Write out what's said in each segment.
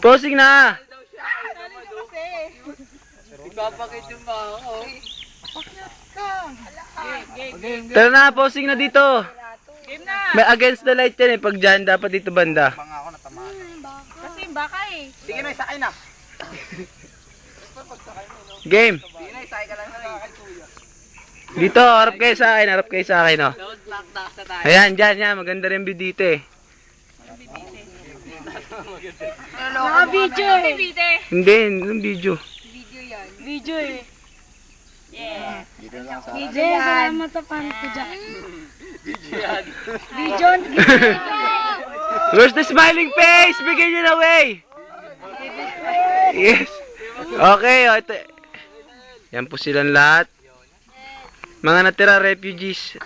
Posing na! Ipapakit yung mga ako. Tara na, posing na dito. Game na. May against the light yan eh. Pag dyan, dapat dito banda. Kasi baka eh. Sige na, isakay na. Game. Sige na, isakay ka lang na. Dito, harap kayo sa akin. Harap kayo sa akin, oh. Ayan, dyan, yan. Maganda rin view dito eh. Naka-video eh. Hindi, yung video. Video eh. Yeah. Dito lang sa Video yan. Salamat sa pan ko dyan. Video. Where's the smiling face? Bigyan nyo na way. Yes. Okay, oh, ito. Yan po silang lahat. Mga natira refugees.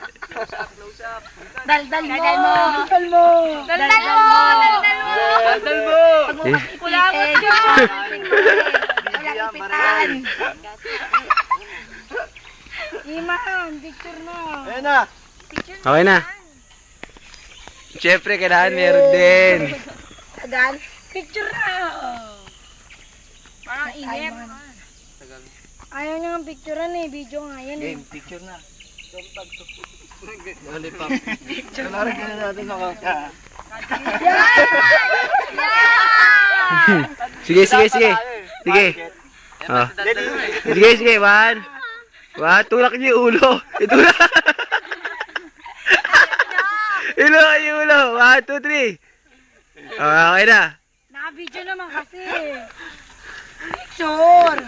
Daldal mo. Daldal mo. Daldal mo. Daldal mo. Yes. Kulamot ka. Walang ipitan. Iman, picture na. Ayan na. Okay na. Siyempre, kailangan meron din. Tagal. Picture na. Parang inip. Ayaw niya ng picturean eh. Video nga yan eh. Game, picture na. Lollipop. Kalarin ka na natin sa Sige, sige, sige. Sige. Oh. Sige, sige. One. Tulak niyo yung ulo. Itulak. Ilok yung ulo. 1, 2, 3. Okay na. Naka-video naman kasi. Picture.